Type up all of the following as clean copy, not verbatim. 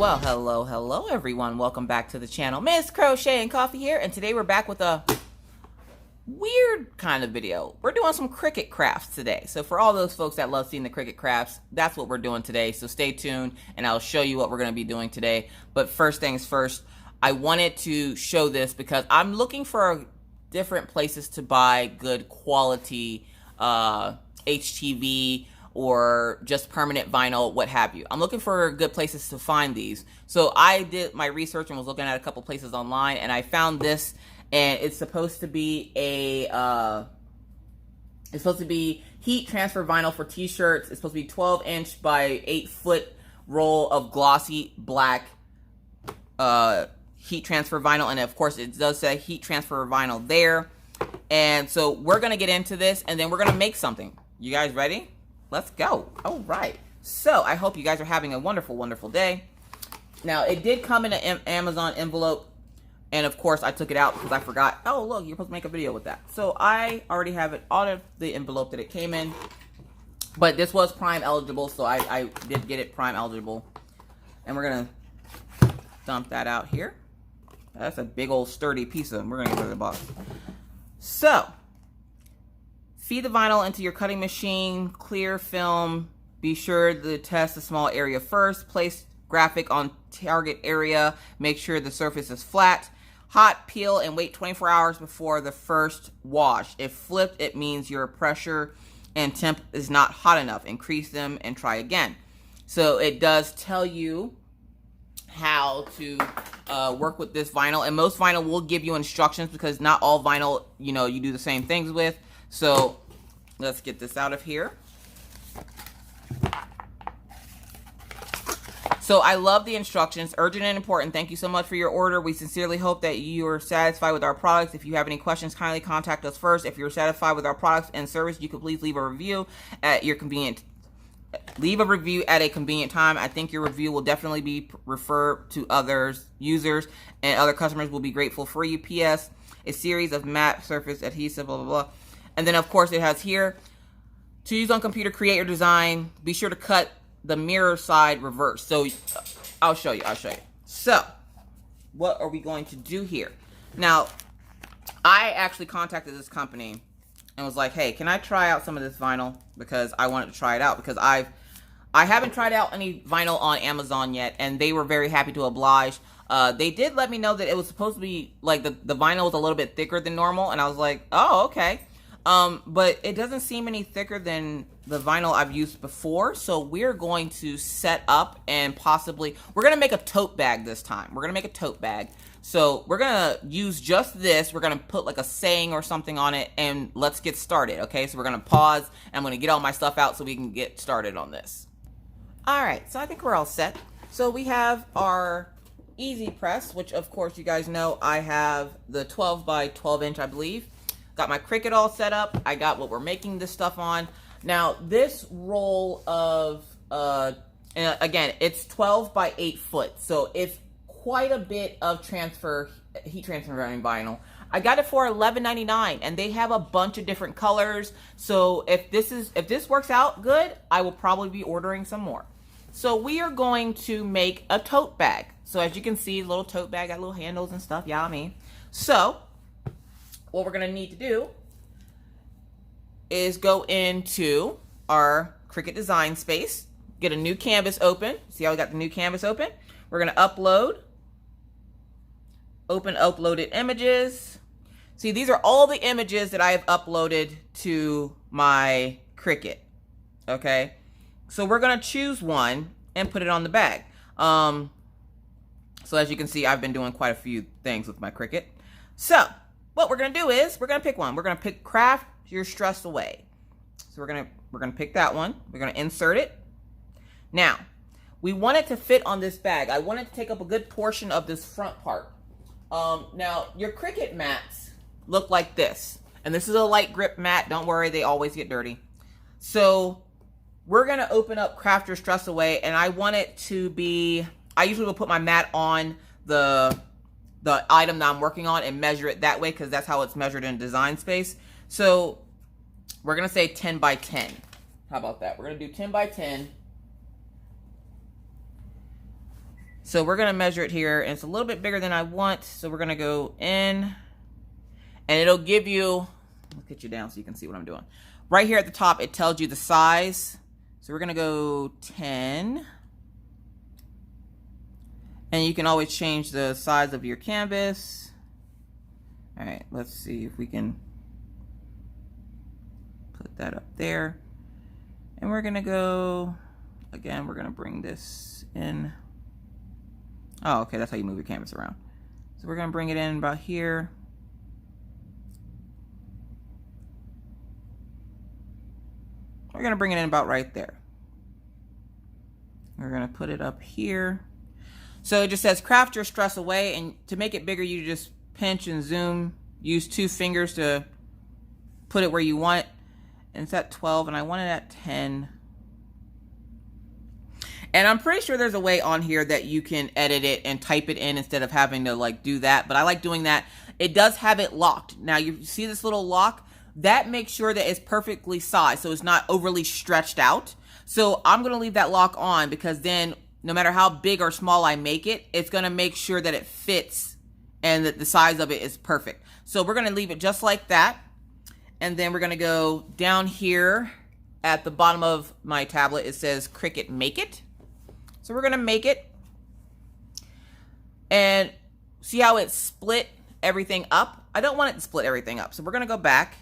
Well, hello everyone. Welcome back to the channel. Miss Crochet and Coffee here, and today we're back with a weird kind of video. We're doing some Cricut crafts today. So for all those folks that love seeing the Cricut crafts, that's what we're doing today. So stay tuned and I'll show you what we're going to be doing today. But first things first, I wanted to show this because I'm looking for different places to buy good quality HTV or just permanent vinyl, what have you. I'm looking for good places to find these. So I did my research and was looking at a couple places online, and I found this, and it's supposed to be a heat transfer vinyl for t-shirts. It's supposed to be 12-inch by 8-foot roll of glossy black heat transfer vinyl, and of course it does say heat transfer vinyl there. And so we're gonna get into this, and then we're gonna make something. You guys ready? Let's go. All right. So I hope you guys are having a wonderful, wonderful day. Now, it did come in an Amazon envelope. And of course, I took it out because I forgot. Oh, look, you're supposed to make a video with that. So I already have it out of the envelope that it came in. But this was Prime eligible, so I did get it Prime eligible. And we're going to dump that out here. That's a big old sturdy piece of them. We're going to get rid of the box. So feed the vinyl into your cutting machine, clear film. Be sure to test the small area first. Place graphic on target area. Make sure the surface is flat. Hot, peel, and wait 24 hours before the first wash. If flipped, it means your pressure and temp is not hot enough. Increase them and try again. So it does tell you how to work with this vinyl. And most vinyl will give you instructions because not all vinyl, you do the same things with. So let's get this out of here. So I love the instructions. Urgent and important. Thank you so much for your order. We sincerely hope that you are satisfied with our products. If you have any questions, kindly contact us first. If you're satisfied with our products and service, you could please leave a review at your convenient. Leave a review at a convenient time. I think your review will definitely be referred to others, users, and other customers will be grateful for you. P.S. A series of matte surface adhesive, blah, blah, blah. And then, of course, it has here, to use on computer, create your design. Be sure to cut the mirror side reverse. So I'll show you. So what are we going to do here? Now, I actually contacted this company and was like, hey, can I try out some of this vinyl? Because I wanted to try it out because I haven't tried out any vinyl on Amazon yet, and they were very happy to oblige. They did let me know that it was supposed to be, like, the vinyl was a little bit thicker than normal, and I was like, oh, okay. But it doesn't seem any thicker than the vinyl I've used before, so we're going to set up and possibly, we're going to make a tote bag this time. We're going to make a tote bag. So we're going to use just this. We're going to put like a saying or something on it, and let's get started, okay? So we're going to pause, and I'm going to get all my stuff out so we can get started on this. All right, so I think we're all set. So we have our Easy Press, which of course you guys know I have the 12 by 12 inch, I believe. Got my Cricut all set up. I got what we're making this stuff on. Now, this roll of, again, it's 12 by 8 foot. So it's quite a bit of heat transfer vinyl. I got it for $11.99, and they have a bunch of different colors. So if this works out good, I will probably be ordering some more. So we are going to make a tote bag. So as you can see, little tote bag, got little handles and stuff. Yeah, I mean. So what we're going to need to do is go into our Cricut design space, get a new canvas open. See how we got the new canvas open? We're going to open uploaded images. See, these are all the images that I have uploaded to my Cricut. Okay, so we're going to choose one and put it on the bag. So as you can see, I've been doing quite a few things with my Cricut. So what we're going to do is we're going to pick one. We're going to pick Craft Your Stress Away. So we're going to pick that one. We're going to insert it. Now, we want it to fit on this bag. I want it to take up a good portion of this front part. Now, your Cricut mats look like this. And this is a light grip mat. Don't worry, they always get dirty. So we're going to open up Craft Your Stress Away, and I want it to be, I usually will put my mat on the item that I'm working on and measure it that way because that's how it's measured in design space. So we're going to say 10 by 10. How about that? We're going to do 10 by 10. So we're gonna measure it here, and it's a little bit bigger than I want. So we're gonna go in, and it'll give you, look at you down so you can see what I'm doing. Right here at the top, it tells you the size. So we're gonna go 10. And you can always change the size of your canvas. All right, let's see if we can put that up there. And we're gonna go, again, we're gonna bring this in. Oh, okay, that's how you move your canvas around. So we're gonna bring it in about here. We're gonna bring it in about right there. We're gonna put it up here. So it just says craft your stress away, and to make it bigger, you just pinch and zoom. Use 2 fingers to put it where you want. And it's at 12, and I want it at 10. And I'm pretty sure there's a way on here that you can edit it and type it in instead of having to like do that. But I like doing that. It does have it locked. Now you see this little lock? That makes sure that it's perfectly sized, so it's not overly stretched out. So I'm gonna leave that lock on, because then no matter how big or small I make it, it's gonna make sure that it fits and that the size of it is perfect. So we're gonna leave it just like that. And then we're gonna go down here at the bottom of my tablet. It says Cricut Make It. So we're gonna make it. And see how it split everything up? I don't want it to split everything up. So we're gonna go back.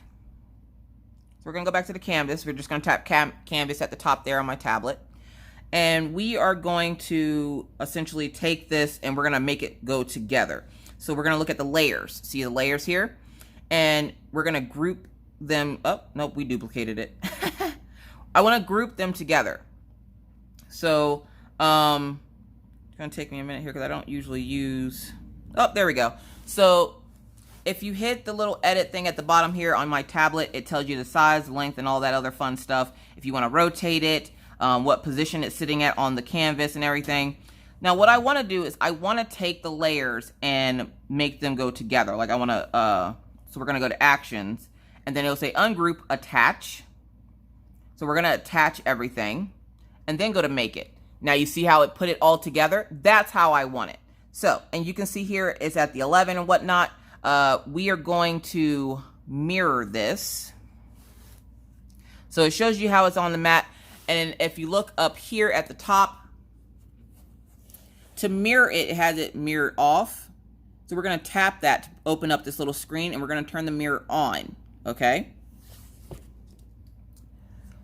So we're gonna go back to the canvas. We're just gonna tap canvas at the top there on my tablet. And we are going to essentially take this and we're gonna make it go together. So we're gonna look at the layers. See the layers here? And we're gonna group them. Oh, nope, we duplicated it. I wanna group them together. So, it's gonna take me a minute here because I don't usually use, oh, there we go. So if you hit the little edit thing at the bottom here on my tablet, it tells you the size, length, and all that other fun stuff. If you wanna rotate it, what position it's sitting at on the canvas and everything. Now what I want to do is I want to take the layers and make them go together. Like I want to, so we're going to go to actions, and then it'll say ungroup, attach. So we're going to attach everything and then go to make it. Now you see how it put it all together? That's how I want it. So, and you can see here it's at the 11 and whatnot. We are going to mirror this. So it shows you how it's on the mat. And if you look up here at the top, to mirror it, it has it mirrored off. So we're going to tap that to open up this little screen, and we're going to turn the mirror on, okay?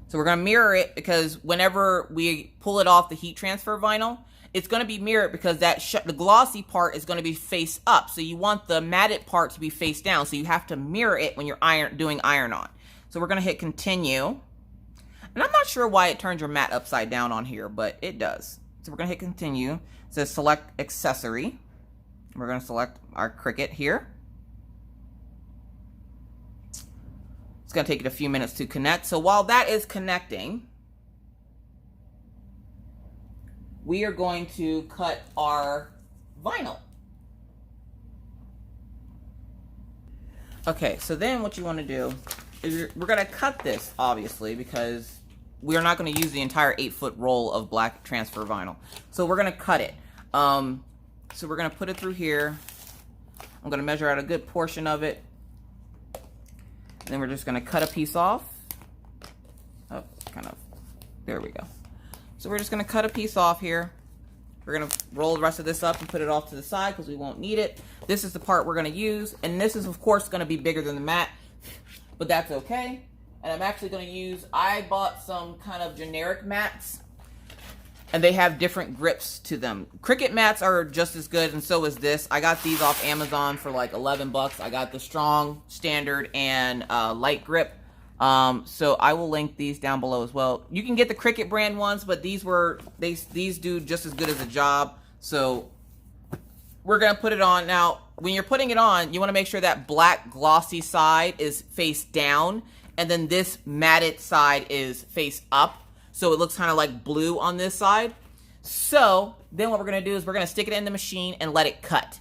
So we're going to mirror it because whenever we pull it off the heat transfer vinyl, it's going to be mirrored because that the glossy part is going to be face up. So you want the matted part to be face down. So you have to mirror it when you're doing iron on. So we're going to hit continue. And I'm not sure why it turns your mat upside down on here, but it does. So we're going to hit continue. It says select accessory. We're going to select our Cricut here. It's going to take it a few minutes to connect. So while that is connecting, we are going to cut our vinyl. Okay, so then what you want to do is we're going to cut this, obviously, because we are not going to use the entire 8-foot roll of black transfer vinyl. So we're going to cut it. So we're going to put it through here. I'm going to measure out a good portion of it. And then we're just going to cut a piece off. Oh, kind of. There we go. So we're just going to cut a piece off here. We're going to roll the rest of this up and put it off to the side because we won't need it. This is the part we're going to use. And this is, of course, going to be bigger than the mat. But that's okay. And I'm actually going to use, I bought some kind of generic mats. And they have different grips to them. Cricut mats are just as good, and so is this. I got these off Amazon for like 11 bucks. I got the strong, standard, and light grip. So I will link these down below as well. You can get the Cricut brand ones, but these do just as good as a job. So we're gonna put it on. Now, when you're putting it on, you wanna make sure that black glossy side is face down, and then this matted side is face up. So it looks kind of like blue on this side. So then what we're gonna do is we're gonna stick it in the machine and let it cut.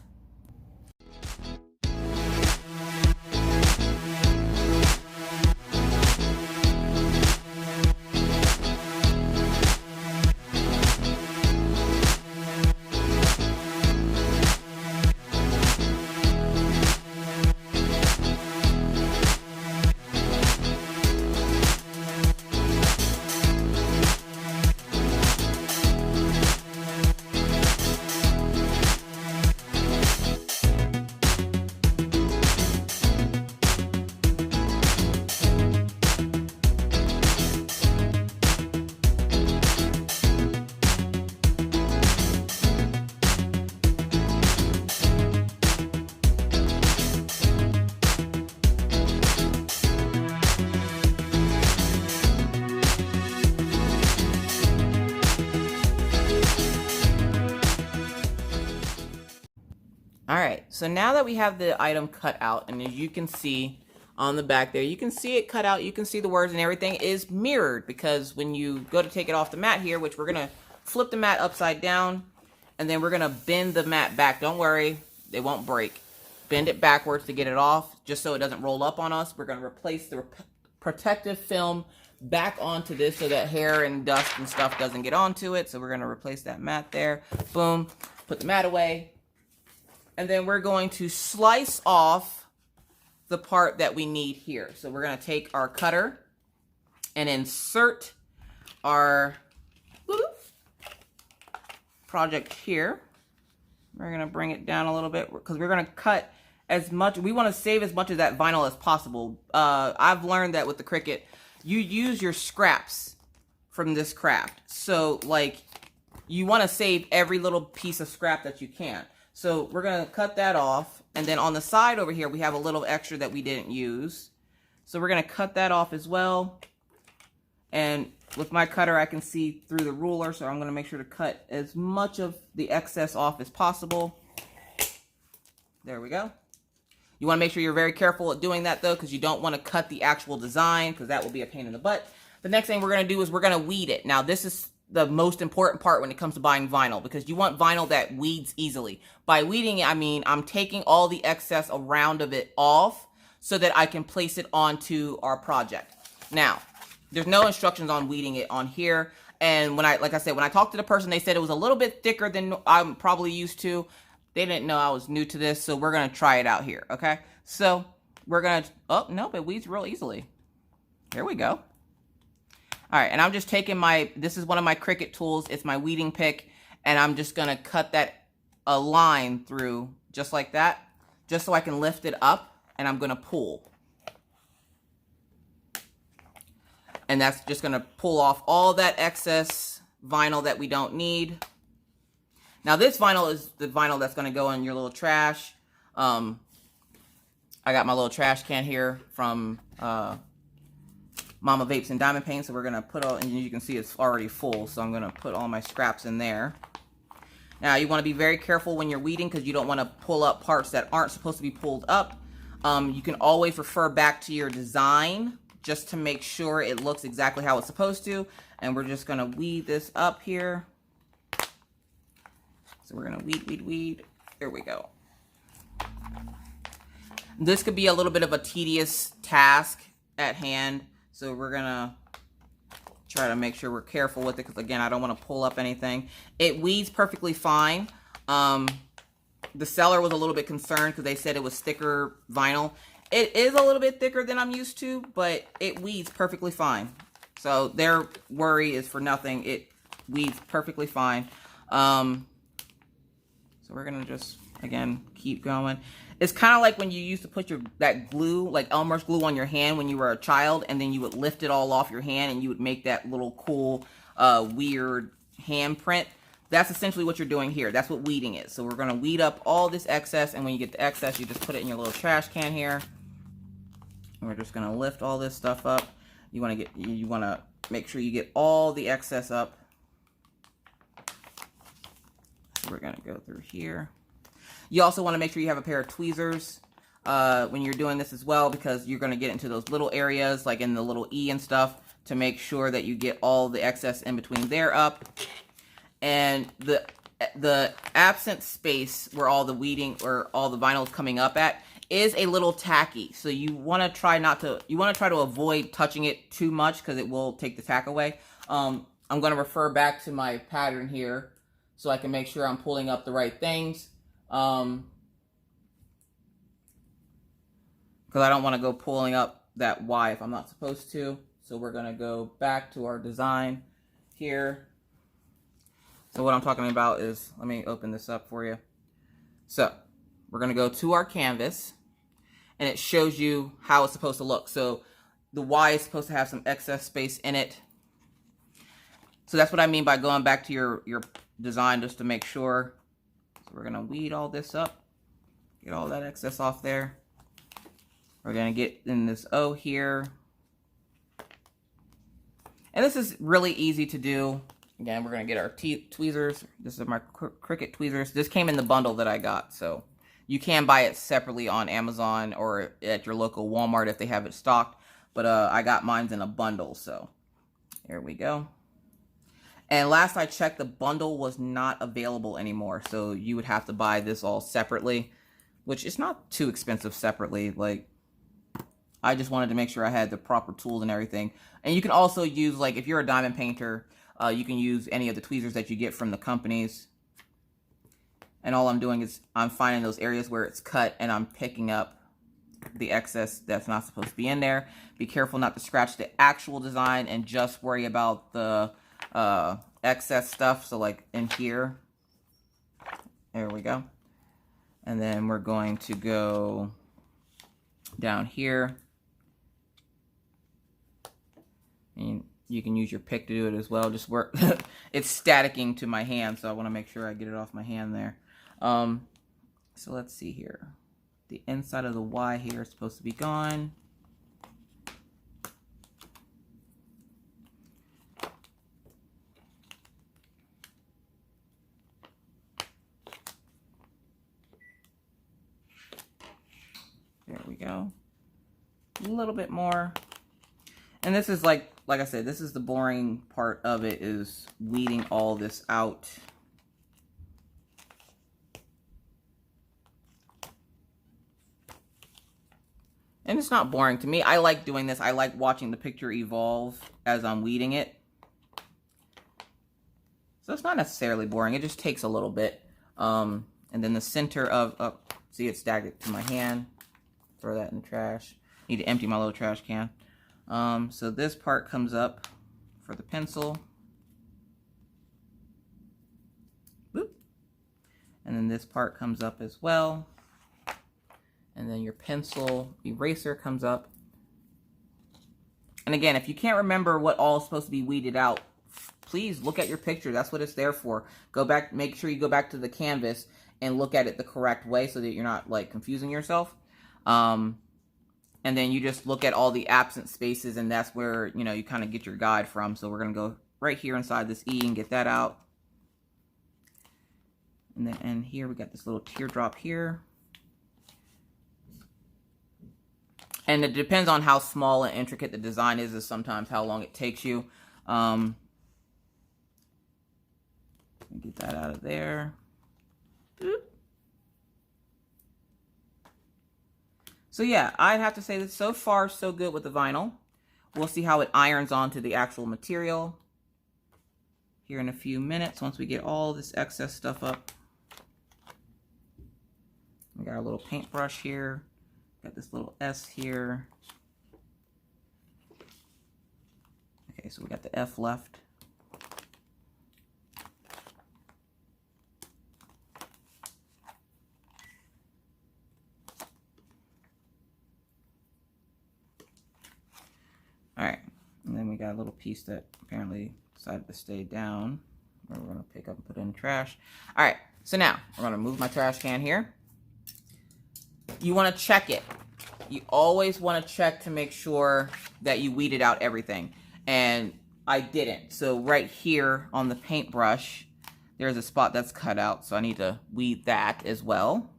All right, so now that we have the item cut out, and as you can see on the back there, you can see it cut out, you can see the words and everything is mirrored, because when you go to take it off the mat here, which we're gonna flip the mat upside down, and then we're gonna bend the mat back. Don't worry, they won't break. Bend it backwards to get it off, just so it doesn't roll up on us. We're gonna replace the protective film back onto this so that hair and dust and stuff doesn't get onto it. So we're gonna replace that mat there. Boom, put the mat away. And then we're going to slice off the part that we need here. So we're going to take our cutter and insert our project here. We're going to bring it down a little bit because we're going to cut as much. We want to save as much of that vinyl as possible. I've learned that with the Cricut, you use your scraps from this craft. So like you want to save every little piece of scrap that you can. So we're going to cut that off. And then on the side over here, we have a little extra that we didn't use. So we're going to cut that off as well. And with my cutter, I can see through the ruler. So I'm going to make sure to cut as much of the excess off as possible. There we go. You want to make sure you're very careful at doing that though, because you don't want to cut the actual design, because that will be a pain in the butt. The next thing we're going to do is we're going to weed it. Now this is the most important part when it comes to buying vinyl, because you want vinyl that weeds easily. By weeding it, I mean I'm taking all the excess around of it off so that I can place it onto our project. Now, there's no instructions on weeding it on here. And when like I said, when I talked to the person, they said it was a little bit thicker than I'm probably used to. They didn't know I was new to this, so we're going to try it out here, okay? So we're going to, oh, nope, it weeds real easily. Here we go. All right, and I'm just taking this is one of my Cricut tools. It's my weeding pick, and I'm just going to cut a line through just like that, just so I can lift it up, and I'm going to pull. And that's just going to pull off all that excess vinyl that we don't need. Now, this vinyl is the vinyl that's going to go in your little trash. I got my little trash can here from Mama Vapes and Diamond Paint, so we're going to put all, and you can see it's already full, so I'm going to put all my scraps in there. Now, you want to be very careful when you're weeding, because you don't want to pull up parts that aren't supposed to be pulled up. You can always refer back to your design just to make sure it looks exactly how it's supposed to. And we're just going to weed this up here. So we're going to weed. There we go. This could be a little bit of a tedious task at hand. So we're going to try to make sure we're careful with it, because again, I don't want to pull up anything. It weeds perfectly fine. The seller was a little bit concerned because they said it was thicker vinyl. It is a little bit thicker than I'm used to, but it weeds perfectly fine. So their worry is for nothing. It weeds perfectly fine. So we're going to just, again, keep going. It's kind of like when you used to put that glue, like Elmer's glue on your hand when you were a child, and then you would lift it all off your hand and you would make that little cool, weird hand print. That's essentially what you're doing here. That's what weeding is. So we're going to weed up all this excess, and when you get the excess, you just put it in your little trash can here. And we're just going to lift all this stuff up. You want to make sure you get all the excess up. So we're going to go through here. You also want to make sure you have a pair of tweezers when you're doing this as well, because you're going to get into those little areas, like in the little E and stuff, to make sure that you get all the excess in between there up. And the absent space where all the weeding or all the vinyl is coming up at is a little tacky. So you want to try to avoid touching it too much, because it will take the tack away. I'm going to refer back to my pattern here so I can make sure I'm pulling up the right things. Because I don't want to go pulling up that Y if I'm not supposed to. So we're going to go back to our design here. So what I'm talking about is, let me open this up for you. So we're going to go to our canvas, and it shows you how it's supposed to look. So the Y is supposed to have some excess space in it. So that's what I mean by going back to your design, just to make sure. So we're going to weed all this up, get all that excess off there. We're going to get in this O here. And this is really easy to do. Again, we're going to get our tweezers. This is my Cricut tweezers. This came in the bundle that I got, so You can buy it separately on Amazon or at your local Walmart if they have it stocked. But I got mine in a bundle, so here we go. And last I checked, the bundle was not available anymore. So you would have to buy this all separately, which is not too expensive separately. Like, I just wanted to make sure I had the proper tools and everything. And you can also use, like, if you're a diamond painter, you can use any of the tweezers that you get from the companies. And all I'm doing is I'm finding those areas where it's cut and I'm picking up the excess that's not supposed to be in there. Be careful not to scratch the actual design and just worry about the excess stuff. So like in here, there we go. And then we're going to go down here. And you can use your pick to do it as well. Just work. It's staticking to my hand, so I want to make sure I get it off my hand there. So let's see here. The inside of the Y here is supposed to be gone. There we go. A little bit more. And this is like I said, this is the boring part of it, is weeding all this out. And it's not boring to me. I like doing this. I like watching the picture evolve as I'm weeding it. So it's not necessarily boring. It just takes a little bit. And then the center of, see, it's stacked to my hand. Throw that in the trash. Need to empty my little trash can. So this part comes up for the pencil. Boop. And then this part comes up as well. And then your pencil eraser comes up. And again, if you can't remember what all is supposed to be weeded out, please look at your picture. That's what it's there for. Go back, make sure you go back to the canvas and look at it the correct way so that you're not like confusing yourself. And then you just look at all the absent spaces, and that's where, you know, you kind of get your guide from. So we're going to go right here inside this E and get that out. And then and here we got this little teardrop here. And it depends on how small and intricate the design is sometimes how long it takes you. Get that out of there. Boop. So yeah, I'd have to say that so far so good with the vinyl. We'll see how it irons onto the actual material here in a few minutes once we get all this excess stuff up. We got our little paintbrush here. Got this little S here. Okay, so we got the F left. All right, and then we got a little piece that apparently decided to stay down. We're going to pick up and put in trash. All right, so now we're going to move my trash can here. You want to check it. You always want to check to make sure that you weeded out everything. And I didn't. So right here on the paintbrush, there's a spot that's cut out. So I need to weed that as well.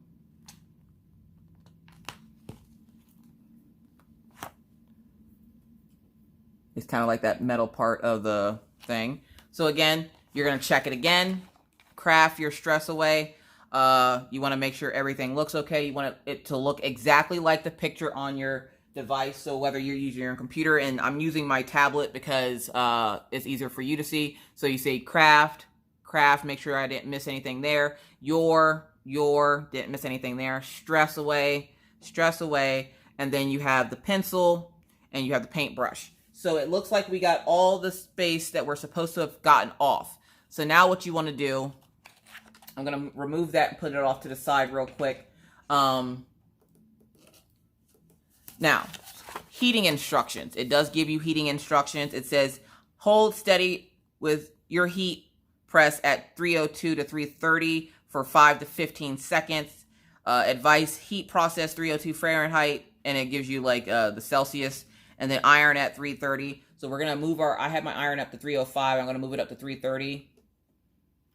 It's kind of like that metal part of the thing. So again, you're going to check it again. Craft your stress away. You want to make sure everything looks okay. You want it to look exactly like the picture on your device. So whether you're using your computer, and I'm using my tablet because it's easier for you to see. So you say craft, make sure I didn't miss anything there. Your, didn't miss anything there. Stress away. And then you have the pencil and you have the paintbrush. So it looks like we got all the space that we're supposed to have gotten off. So now what you want to do, I'm going to remove that and put it off to the side real quick. Now, heating instructions. It does give you heating instructions. It says, hold steady with your heat press at 302 to 330 for 5 to 15 seconds. Advice, heat process 302 Fahrenheit, and it gives you like the Celsius. And then iron at 330. So we're going to move I had my iron up to 305. I'm going to move it up to 330.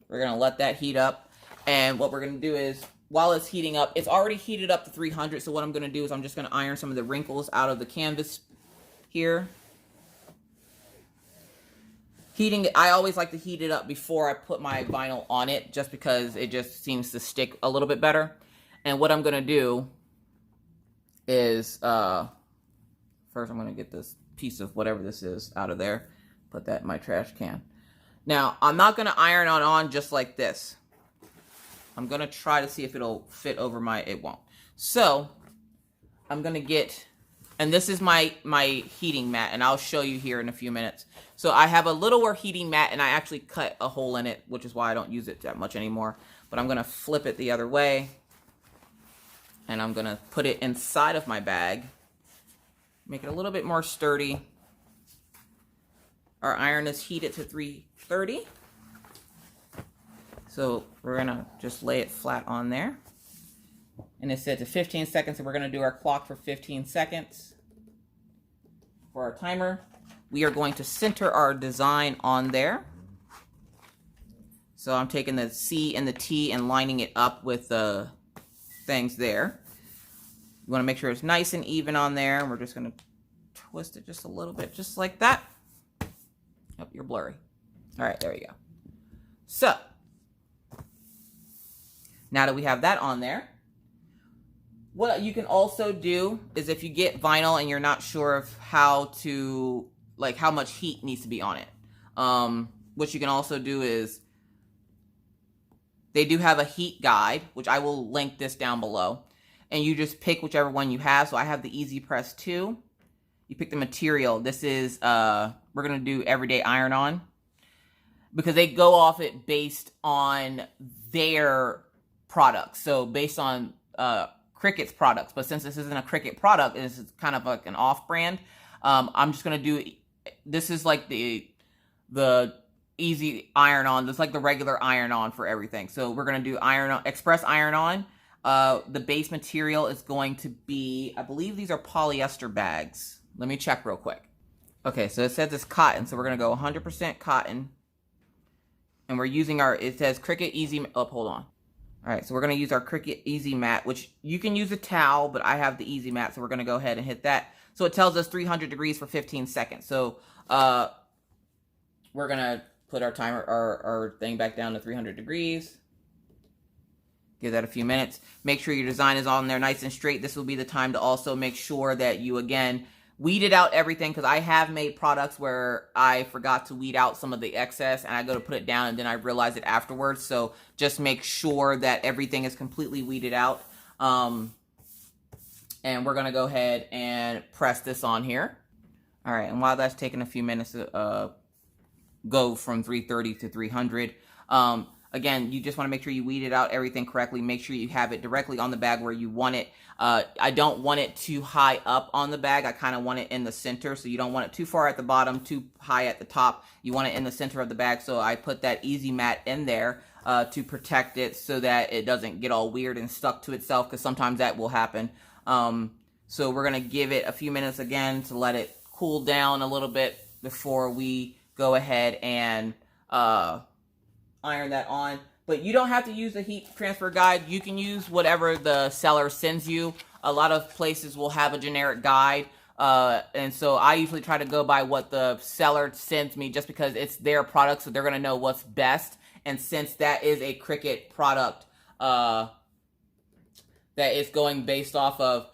We're going to let that heat up. And what we're going to do is while it's heating up, it's already heated up to 300. So what I'm going to do is I'm just going to iron some of the wrinkles out of the canvas here. I always like to heat it up before I put my vinyl on it, just because it just seems to stick a little bit better. And what I'm going to do is, first I'm going to get this piece of whatever this is out of there, put that in my trash can. Now, I'm not going to iron it on just like this. I'm going to try to see if it'll fit over it won't. So, I'm going to get, and this is my heating mat, and I'll show you here in a few minutes. So I have a littler heating mat, and I actually cut a hole in it, which is why I don't use it that much anymore. But I'm going to flip it the other way, and I'm going to put it inside of my bag. Make it a little bit more sturdy. Our iron is heated to 330. So we're going to just lay it flat on there. And it's set to 15 seconds, so we're going to do our clock for 15 seconds for our timer. We are going to center our design on there. So I'm taking the C and the T and lining it up with the things there. You want to make sure it's nice and even on there. And we're just going to twist it just a little bit, just like that. Oh, you're blurry. All right, there we go. So, now that we have that on there, what you can also do is if you get vinyl and you're not sure of how to, like how much heat needs to be on it. What you can also do is, they do have a heat guide, which I will link this down below. And you just pick whichever one you have. So I have the Easy Press 2. You pick the material. This is, we're going to do Everyday Iron On. Because they go off it based on their products. So based on Cricut's products. But since this isn't a Cricut product, this is kind of like an off-brand. I'm just going to do, this is like the Easy Iron On. This is like the regular Iron On for everything. So we're going to do Express Iron On. The base material is going to be, I believe these are polyester bags. Let me check real quick. Okay, so it says it's cotton. So we're going to go 100% cotton. And we're using it says Cricut Easy, oh, hold on. All right, so we're going to use our Cricut Easy Mat, which you can use a towel, but I have the Easy Mat, so we're going to go ahead and hit that. So it tells us 300 degrees for 15 seconds. So we're going to put our timer, our thing back down to 300 degrees. Give that a few minutes. Make sure your design is on there nice and straight. This will be the time to also make sure that you, again, weeded out everything, because I have made products where I forgot to weed out some of the excess and I go to put it down and then I realize it afterwards. So just make sure that everything is completely weeded out. And we're going to go ahead and press this on here. All right, and while that's taking a few minutes to go from 330 to 300, again, you just want to make sure you weed it out everything correctly. Make sure you have it directly on the bag where you want it. I don't want it too high up on the bag. I kind of want it in the center. So you don't want it too far at the bottom, too high at the top. You want it in the center of the bag. So I put that Easy Mat in there to protect it so that it doesn't get all weird and stuck to itself, because sometimes that will happen. So we're going to give it a few minutes again to let it cool down a little bit before we go ahead and iron that on. But you don't have to use a heat transfer guide. You can use whatever the seller sends you. A lot of places will have a generic guide. And so I usually try to go by what the seller sends me, just because it's their product, so they're going to know what's best. And since that is a Cricut product that is going based off of,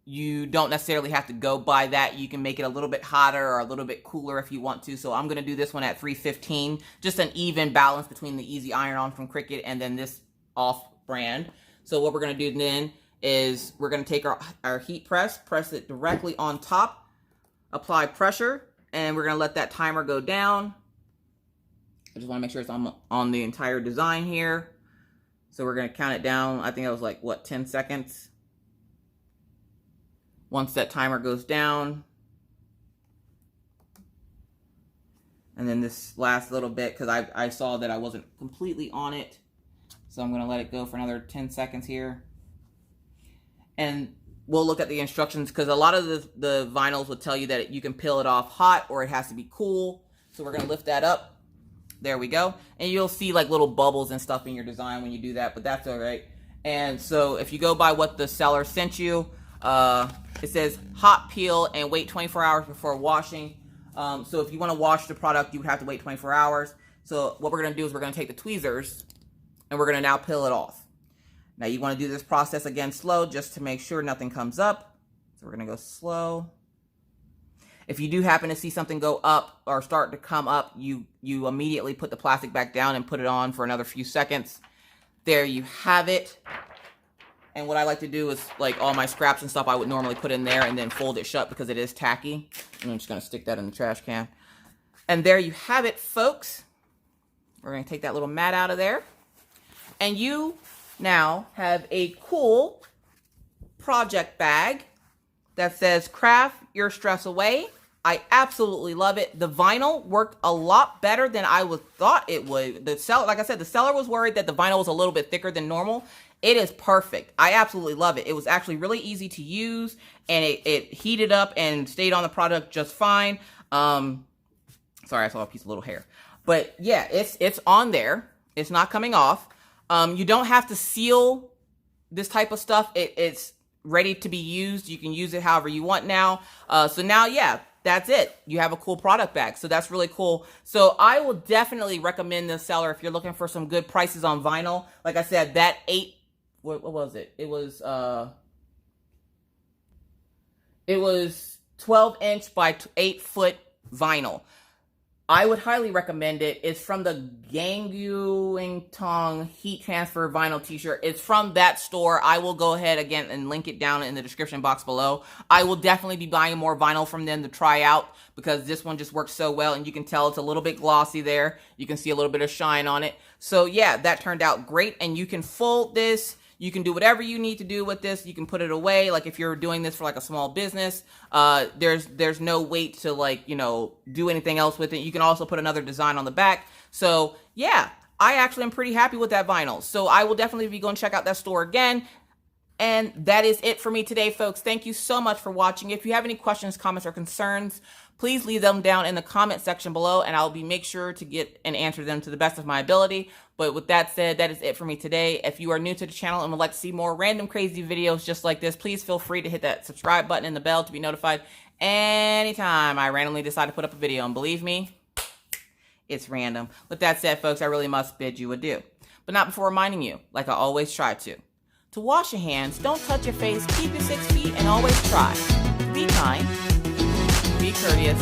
you don't necessarily have to go by that. You can make it a little bit hotter or a little bit cooler if you want to. So I'm going to do this one at 315. Just an even balance between the Easy Iron On from Cricut and then this off brand. So what we're going to do then is we're going to take our heat press it directly on top, apply pressure, and we're going to let that timer go down. I just want to make sure it's on the entire design here. So we're going to count it down. I think that was like, what, 10 seconds? Once that timer goes down, and then this last little bit, because I saw that I wasn't completely on it, so I'm going to let it go for another 10 seconds here. And we'll look at the instructions, because a lot of the vinyls will tell you that you can peel it off hot or it has to be cool. So we're going to lift that up. There we go. And you'll see like little bubbles and stuff in your design when you do that, but that's all right. And so if you go by what the seller sent you, it says hot peel and wait 24 hours before washing. So if you want to wash the product, you would have to wait 24 hours. So what we're going to do is we're going to take the tweezers and we're going to now peel it off. Now you want to do this process again slow just to make sure nothing comes up. So we're going to go slow. If you do happen to see something go up or start to come up, you immediately put the plastic back down and put it on for another few seconds. There you have it. And what I like to do is, like, all my scraps and stuff I would normally put in there and then fold it shut because it is tacky. And I'm just going to stick that in the trash can. And there you have it, folks. We're going to take that little mat out of there. And you now have a cool project bag that says craft your stress away. I absolutely love it. The vinyl worked a lot better than I thought it would. The seller, like I said, the seller was worried that the vinyl was a little bit thicker than normal. It is perfect. I absolutely love it. It was actually really easy to use, and it heated up and stayed on the product just fine. Sorry, I saw a piece of little hair. But yeah, it's on there. It's not coming off. You don't have to seal this type of stuff. It's ready to be used. You can use it however you want now. So now, yeah, that's it. You have a cool product bag. So that's really cool. So I will definitely recommend this seller if you're looking for some good prices on vinyl. Like I said, that what was it? It was 12-inch by 8-foot vinyl. I would highly recommend it. It's from the Ganguing Heat Transfer Vinyl T-shirt. It's from that store. I will go ahead again and link it down in the description box below. I will definitely be buying more vinyl from them to try out because this one just works so well, and you can tell it's a little bit glossy there. You can see a little bit of shine on it. So yeah, that turned out great, and you can fold this. You can do whatever you need to do with this. You can put it away. Like if you're doing this for like a small business, there's no weight to, like, you know, do anything else with it. You can also put another design on the back. So yeah, I actually am pretty happy with that vinyl. So I will definitely be going to check out that store again. And that is it for me today, folks. Thank you so much for watching. If you have any questions, comments, or concerns, please leave them down in the comment section below, and I'll make sure to get and answer them to the best of my ability. But with that said, that is it for me today. If you are new to the channel and would like to see more random crazy videos just like this, please feel free to hit that subscribe button and the bell to be notified anytime I randomly decide to put up a video. And believe me, it's random. With that said, folks, I really must bid you adieu. But not before reminding you, like I always try to wash your hands, don't touch your face, keep your 6 feet, and always try to be kind, be courteous,